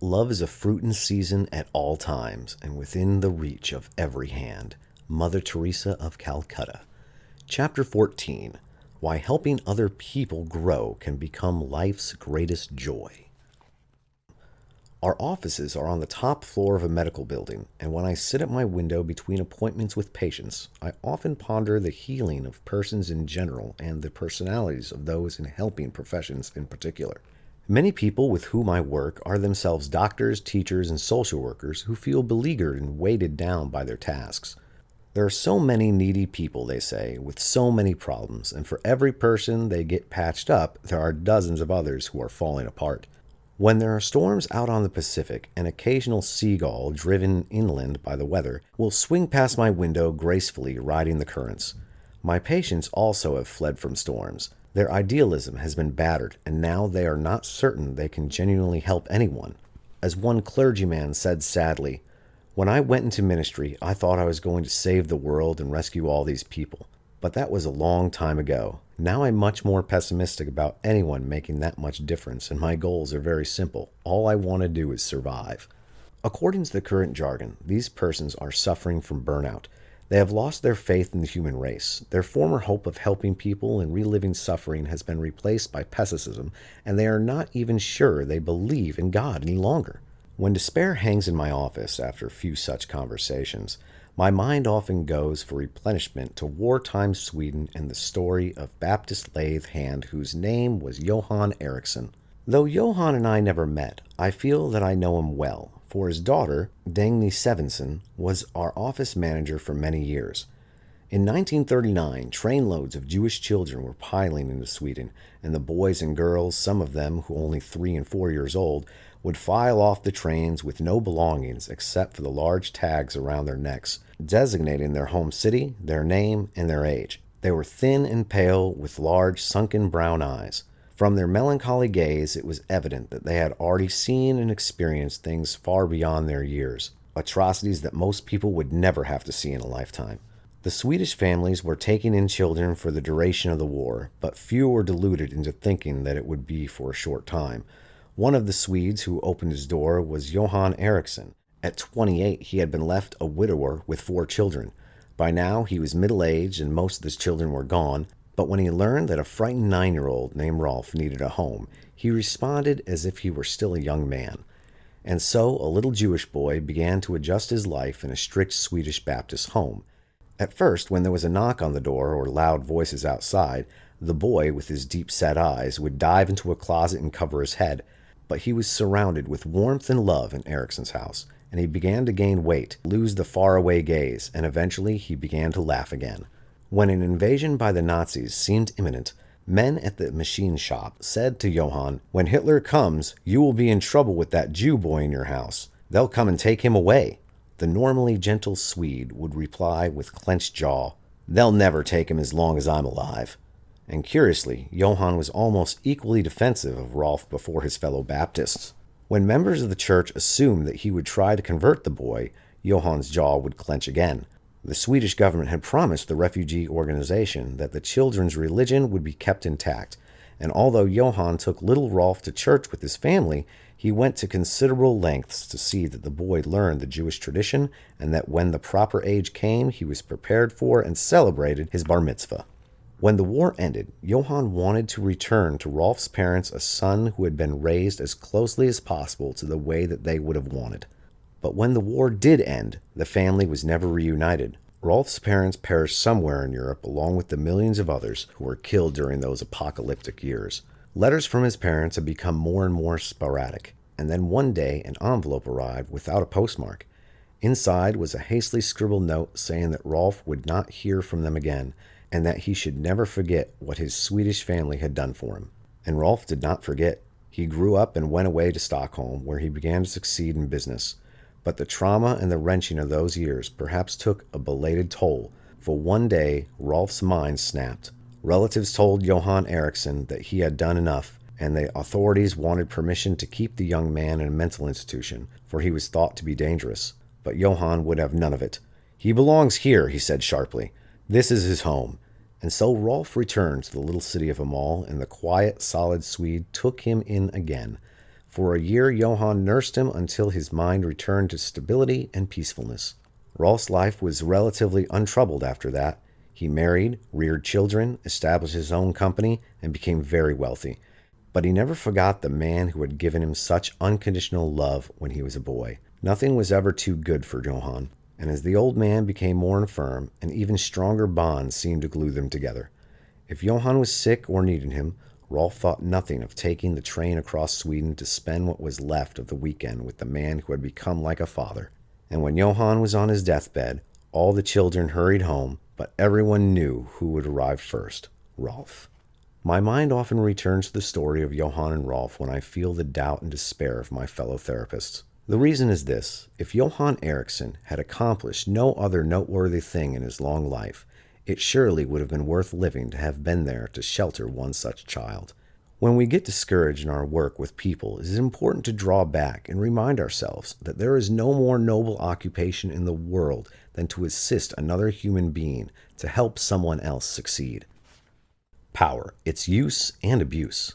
Love is a fruit in season at all times and within the reach of every hand. Mother Teresa of Calcutta. Chapter 14. Why helping other people grow can become life's greatest joy. Our offices are on the top floor of a medical building, and when I sit at my window between appointments with patients, I often ponder the healing of persons in general and the personalities of those in helping professions in particular. Many people with whom I work are themselves doctors, teachers, and social workers who feel beleaguered and weighted down by their tasks. There are so many needy people, they say, with so many problems, and for every person they get patched up, there are dozens of others who are falling apart. When there are storms out on the Pacific, an occasional seagull, driven inland by the weather, will swing past my window gracefully riding the currents. My patients also have fled from storms. Their idealism has been battered, and now they are not certain they can genuinely help anyone. As one clergyman said sadly, "When I went into ministry, I thought I was going to save the world and rescue all these people. But that was a long time ago. Now I'm much more pessimistic about anyone making that much difference, and my goals are very simple. All I want to do is survive." According to the current jargon, these persons are suffering from burnout. They have lost their faith in the human race. Their former hope of helping people and reliving suffering has been replaced by pessimism, and they are not even sure they believe in God any longer. When despair hangs in my office after a few such conversations, my mind often goes for replenishment to wartime Sweden and the story of Baptist lathe hand whose name was Johan Ericson. Though Johan and I never met, I feel that I know him well, for his daughter, Dagny Svensson, was our office manager for many years. In 1939, trainloads of Jewish children were piling into Sweden, and the boys and girls, some of them who only 3 and 4 years old, would file off the trains with no belongings except for the large tags around their necks, designating their home city, their name, and their age. They were thin and pale, with large, sunken brown eyes. From their melancholy gaze, it was evident that they had already seen and experienced things far beyond their years, atrocities that most people would never have to see in a lifetime. The Swedish families were taking in children for the duration of the war, but few were deluded into thinking that it would be for a short time. One of the Swedes who opened his door was Johan Ericson. At 28, he had been left a widower with 4 children. By now, he was middle-aged and most of his children were gone, but when he learned that a frightened 9-year-old named Rolf needed a home, he responded as if he were still a young man. And so a little Jewish boy began to adjust his life in a strict Swedish Baptist home. At first, when there was a knock on the door or loud voices outside, the boy, with his deep-set eyes, would dive into a closet and cover his head. But he was surrounded with warmth and love in Ericson's house, and he began to gain weight, lose the faraway gaze, and eventually he began to laugh again. When an invasion by the Nazis seemed imminent, men at the machine shop said to Johann, "When Hitler comes, you will be in trouble with that Jew boy in your house. They'll come and take him away." The normally gentle Swede would reply with clenched jaw, "They'll never take him as long as I'm alive." And curiously, Johann was almost equally defensive of Rolf before his fellow Baptists. When members of the church assumed that he would try to convert the boy, Johann's jaw would clench again. The Swedish government had promised the refugee organization that the children's religion would be kept intact, and although Johann took little Rolf to church with his family, he went to considerable lengths to see that the boy learned the Jewish tradition and that when the proper age came, he was prepared for and celebrated his bar mitzvah. When the war ended, Johann wanted to return to Rolf's parents a son who had been raised as closely as possible to the way that they would have wanted. But when the war did end, the family was never reunited. Rolf's parents perished somewhere in Europe along with the millions of others who were killed during those apocalyptic years. Letters from his parents had become more and more sporadic, and then one day an envelope arrived without a postmark. Inside was a hastily scribbled note saying that Rolf would not hear from them again, and that he should never forget what his Swedish family had done for him. And Rolf did not forget. He grew up and went away to Stockholm, where he began to succeed in business. But the trauma and the wrenching of those years perhaps took a belated toll, for one day Rolf's mind snapped. Relatives told Johan Ericson that he had done enough, and the authorities wanted permission to keep the young man in a mental institution, for he was thought to be dangerous. But Johan would have none of it. "He belongs here," he said sharply. "This is his home." And so Rolf returned to the little city of Amal, and the quiet, solid Swede took him in again. For a year, Johan nursed him until his mind returned to stability and peacefulness. Rolf's life was relatively untroubled after that. He married, reared children, established his own company, and became very wealthy. But he never forgot the man who had given him such unconditional love when he was a boy. Nothing was ever too good for Johan, and as the old man became more infirm, an even stronger bond seemed to glue them together. If Johan was sick or needed him, Rolf thought nothing of taking the train across Sweden to spend what was left of the weekend with the man who had become like a father. And when Johan was on his deathbed, all the children hurried home, but everyone knew who would arrive first: Rolf. My mind often returns to the story of Johan and Rolf when I feel the doubt and despair of my fellow therapists. The reason is this: if Johan Ericson had accomplished no other noteworthy thing in his long life, it surely would have been worth living to have been there to shelter one such child. When we get discouraged in our work with people, it is important to draw back and remind ourselves that there is no more noble occupation in the world than to assist another human being to help someone else succeed. Power, its use and abuse.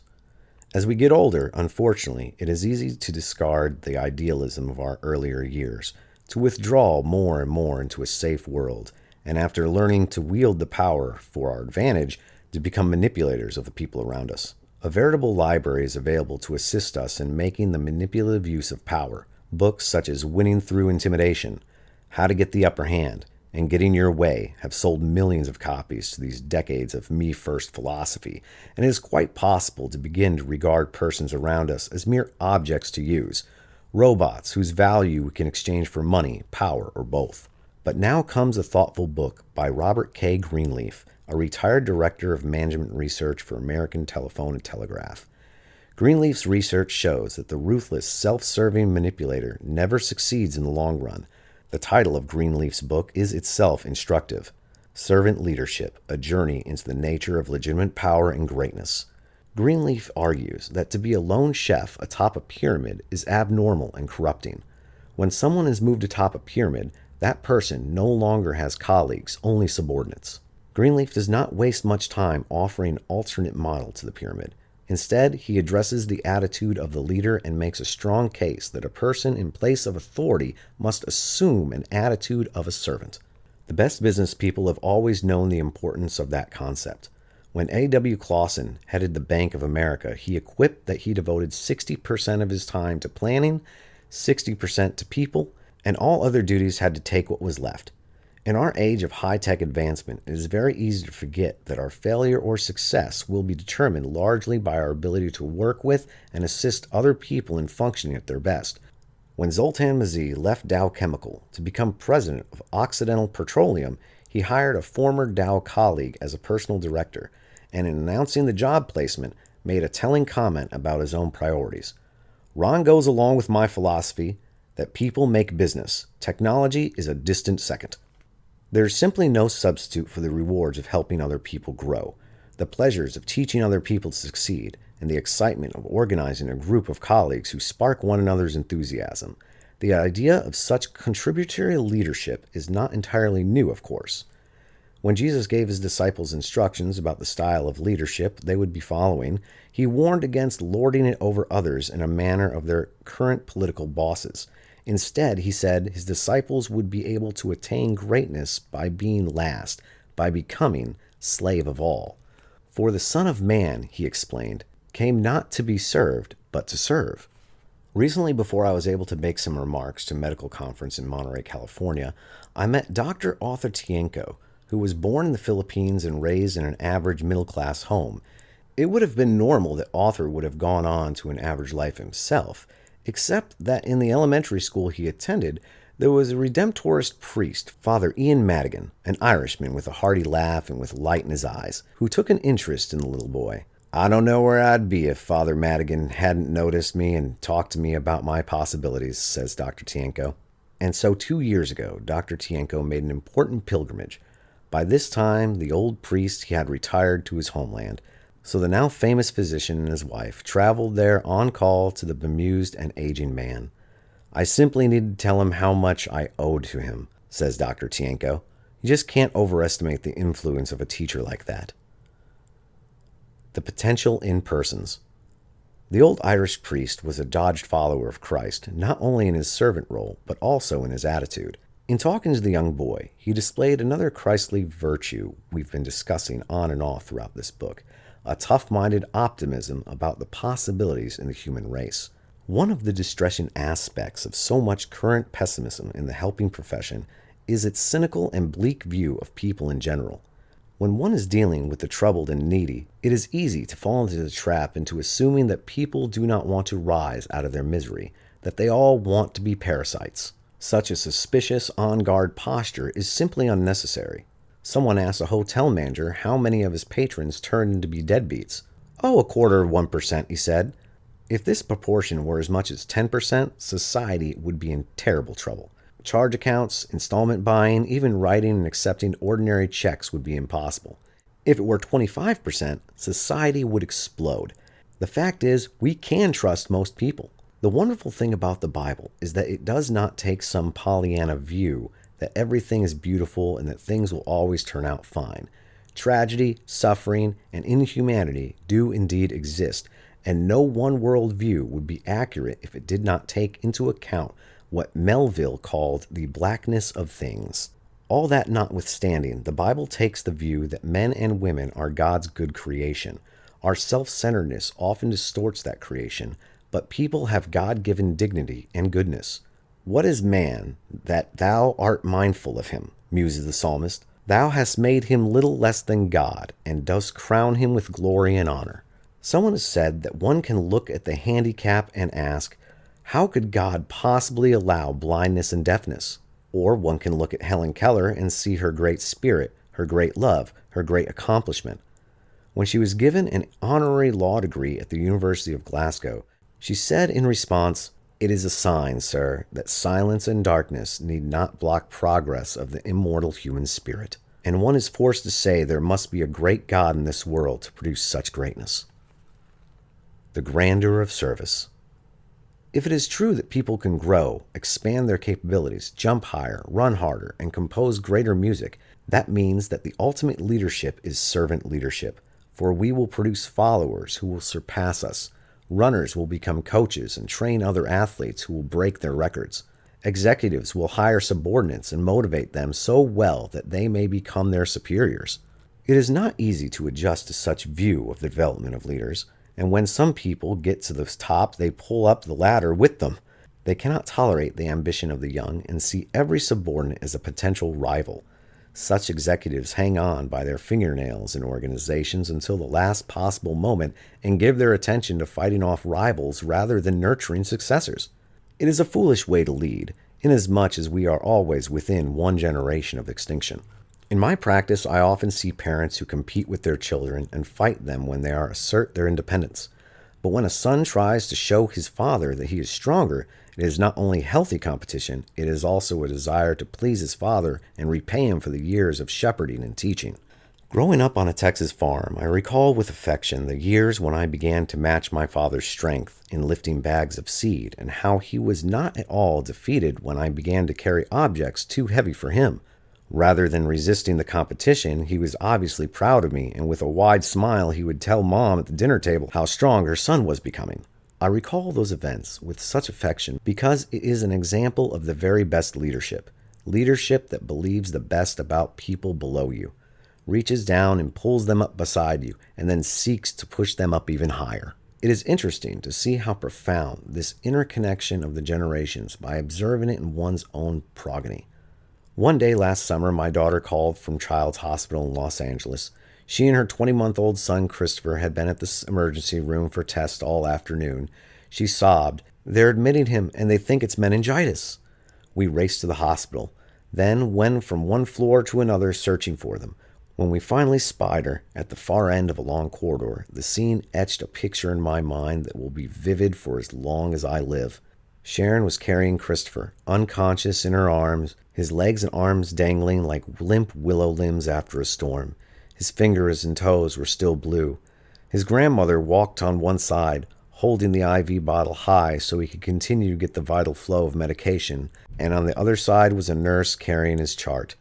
As we get older, unfortunately, it is easy to discard the idealism of our earlier years, to withdraw more and more into a safe world, and after learning to wield the power for our advantage, to become manipulators of the people around us. A veritable library is available to assist us in making the manipulative use of power. Books such as Winning Through Intimidation, How to Get the Upper Hand, and Getting Your Way have sold millions of copies to these decades of me-first philosophy, and it is quite possible to begin to regard persons around us as mere objects to use, robots whose value we can exchange for money, power, or both. But now comes a thoughtful book by Robert K. Greenleaf, a retired director of management research for American Telephone and Telegraph. Greenleaf's research shows that the ruthless, self-serving manipulator never succeeds in the long run. The title of Greenleaf's book is itself instructive: Servant Leadership, A Journey into the Nature of Legitimate Power and Greatness. Greenleaf argues that to be a lone chef atop a pyramid is abnormal and corrupting. When someone is moved atop a pyramid, that person no longer has colleagues, only subordinates. Greenleaf does not waste much time offering an alternate model to the pyramid. Instead, he addresses the attitude of the leader and makes a strong case that a person in place of authority must assume an attitude of a servant. The best business people have always known the importance of that concept. When A.W. Clausen headed the Bank of America, he equipped that he devoted 60% of his time to planning, 60% to people, and all other duties had to take what was left. In our age of high-tech advancement, it is very easy to forget that our failure or success will be determined largely by our ability to work with and assist other people in functioning at their best. When Zoltan Mazy left Dow Chemical to become president of Occidental Petroleum, he hired a former Dow colleague as a personal director, and in announcing the job placement, made a telling comment about his own priorities. "Ron goes along with my philosophy that people make business. Technology is a distant second." There is simply no substitute for the rewards of helping other people grow, the pleasures of teaching other people to succeed, and the excitement of organizing a group of colleagues who spark one another's enthusiasm. The idea of such contributory leadership is not entirely new, of course. When Jesus gave his disciples instructions about the style of leadership they would be following, he warned against lording it over others in a manner of their current political bosses. Instead, he said his disciples would be able to attain greatness by being last, by becoming slave of all. For the Son of Man, he explained, came not to be served, but to serve. Recently, before I was able to make some remarks to a medical conference in Monterey, California, I met Dr. Arthur Tienko, who was born in the Philippines and raised in an average middle-class home. It would have been normal that Arthur would have gone on to an average life himself, except that in the elementary school he attended, there was a Redemptorist priest, Father Ian Madigan, an Irishman with a hearty laugh and with light in his eyes, who took an interest in the little boy. I don't know where I'd be if Father Madigan hadn't noticed me and talked to me about my possibilities, says Dr. Tienko. And so 2 years ago, Dr. Tienko made an important pilgrimage. By this time, the old priest had retired to his homeland, so the now famous physician and his wife traveled there on call to the bemused and aging man. I simply needed to tell him how much I owed to him, says Dr. Tienko. You just can't overestimate the influence of a teacher like that. The potential in persons. The old Irish priest was a dogged follower of Christ, not only in his servant role, but also in his attitude. In talking to the young boy, he displayed another Christly virtue we've been discussing on and off throughout this book, a tough-minded optimism about the possibilities in the human race. One of the distressing aspects of so much current pessimism in the helping profession is its cynical and bleak view of people in general. When one is dealing with the troubled and needy, it is easy to fall into the trap into assuming that people do not want to rise out of their misery, that they all want to be parasites. Such a suspicious, on-guard posture is simply unnecessary. Someone asked a hotel manager how many of his patrons turned into be deadbeats. "Oh, 1/4%, he said. If this proportion were as much as 10%, society would be in terrible trouble. Charge accounts, installment buying, even writing and accepting ordinary checks would be impossible. If it were 25%, society would explode. The fact is, we can trust most people. The wonderful thing about the Bible is that it does not take some Pollyanna view that everything is beautiful and that things will always turn out fine. Tragedy, suffering, and inhumanity do indeed exist, and no one world view would be accurate if it did not take into account what Melville called the blackness of things. All that notwithstanding, the Bible takes the view that men and women are God's good creation. Our self-centeredness often distorts that creation, but people have God-given dignity and goodness. "What is man, that thou art mindful of him?" muses the psalmist. "Thou hast made him little less than God, and dost crown him with glory and honor." Someone has said that one can look at the handicap and ask, how could God possibly allow blindness and deafness? Or one can look at Helen Keller and see her great spirit, her great love, her great accomplishment. When she was given an honorary law degree at the University of Glasgow, she said in response, "It is a sign, sir, that silence and darkness need not block progress of the immortal human spirit." And one is forced to say there must be a great God in this world to produce such greatness. The grandeur of service. If it is true that people can grow, expand their capabilities, jump higher, run harder, and compose greater music, that means that the ultimate leadership is servant leadership, for we will produce followers who will surpass us. Runners will become coaches and train other athletes who will break their records. Executives will hire subordinates and motivate them so well that they may become their superiors. It is not easy to adjust to such view of the development of leaders, and when some people get to the top, they pull up the ladder with them. They cannot tolerate the ambition of the young and see every subordinate as a potential rival. Such executives hang on by their fingernails in organizations until the last possible moment and give their attention to fighting off rivals rather than nurturing successors. It is a foolish way to lead, inasmuch as we are always within one generation of extinction. In my practice, I often see parents who compete with their children and fight them when they assert their independence. But when a son tries to show his father that he is stronger, it is not only healthy competition, it is also a desire to please his father and repay him for the years of shepherding and teaching. Growing up on a Texas farm, I recall with affection the years when I began to match my father's strength in lifting bags of seed, and how he was not at all defeated when I began to carry objects too heavy for him. Rather than resisting the competition, he was obviously proud of me, and with a wide smile he would tell Mom at the dinner table how strong her son was becoming. I recall those events with such affection because it is an example of the very best leadership. Leadership that believes the best about people below you, reaches down and pulls them up beside you, and then seeks to push them up even higher. It is interesting to see how profound this interconnection of the generations by observing it in one's own progeny. One day last summer, my daughter called from Child's Hospital in Los Angeles. She and her 20-month-old son, Christopher, had been at the emergency room for tests all afternoon. She sobbed, "They're admitting him, and they think it's meningitis." We raced to the hospital, then went from one floor to another searching for them. When we finally spied her at the far end of a long corridor, the scene etched a picture in my mind that will be vivid for as long as I live. Sharon was carrying Christopher, unconscious in her arms, his legs and arms dangling like limp willow limbs after a storm. His fingers and toes were still blue. His grandmother walked on one side, holding the IV bottle high so he could continue to get the vital flow of medication, and on the other side was a nurse carrying his chart.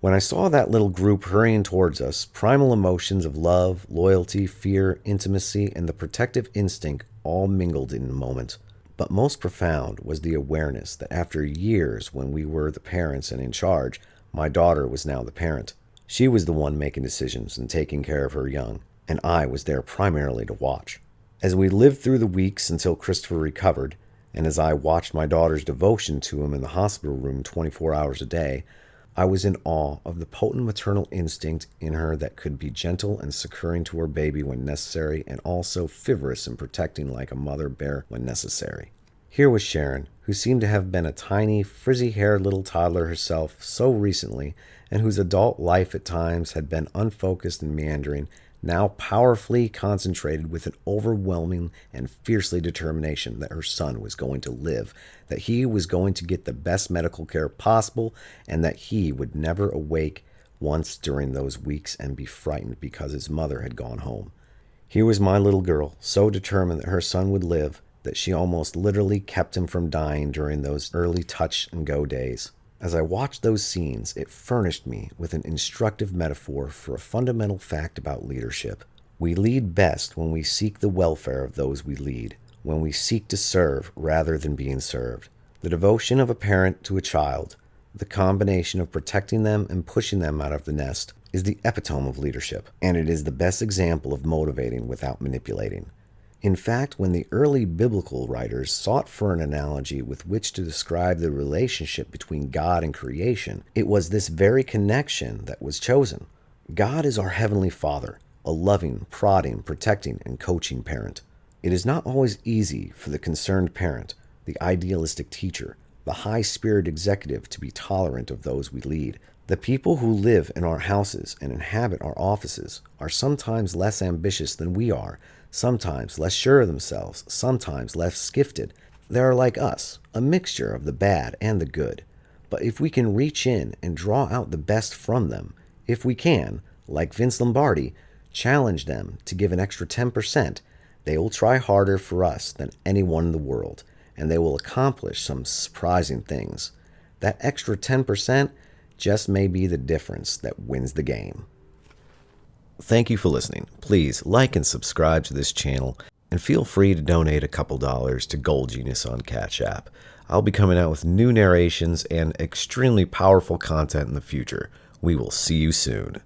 When I saw that little group hurrying towards us, primal emotions of love, loyalty, fear, intimacy, and the protective instinct all mingled in a moment. But most profound was the awareness that after years when we were the parents and in charge, my daughter was now the parent. She was the one making decisions and taking care of her young, and I was there primarily to watch. As we lived through the weeks until Christopher recovered, and as I watched my daughter's devotion to him in the hospital room 24 hours a day, I was in awe of the potent maternal instinct in her that could be gentle and succoring to her baby when necessary and also chivalrous and protecting like a mother bear when necessary. Here was Sharon, who seemed to have been a tiny, frizzy-haired little toddler herself so recently and whose adult life at times had been unfocused and meandering, now powerfully concentrated with an overwhelming and fiercely determination that her son was going to live, that he was going to get the best medical care possible, and that he would never awake once during those weeks and be frightened because his mother had gone home. Here was my little girl, so determined that her son would live, that she almost literally kept him from dying during those early touch-and-go days. As I watched those scenes, it furnished me with an instructive metaphor for a fundamental fact about leadership. We lead best when we seek the welfare of those we lead, when we seek to serve rather than being served. The devotion of a parent to a child, the combination of protecting them and pushing them out of the nest, is the epitome of leadership, and it is the best example of motivating without manipulating. In fact, when the early biblical writers sought for an analogy with which to describe the relationship between God and creation, it was this very connection that was chosen. God is our Heavenly Father, a loving, prodding, protecting, and coaching parent. It is not always easy for the concerned parent, the idealistic teacher, the high-spirited executive to be tolerant of those we lead. The people who live in our houses and inhabit our offices are sometimes less ambitious than we are, sometimes less sure of themselves, sometimes less gifted. They are like us, a mixture of the bad and the good. But if we can reach in and draw out the best from them, if we can, like Vince Lombardi, challenge them to give an extra 10%, they will try harder for us than anyone in the world, and they will accomplish some surprising things. That extra 10% just may be the difference that wins the game. Thank you for listening. Please like and subscribe to this channel, and feel free to donate a couple dollars to GoalGenius on CashApp. I'll be coming out with new narrations and extremely powerful content in the future. We will see you soon.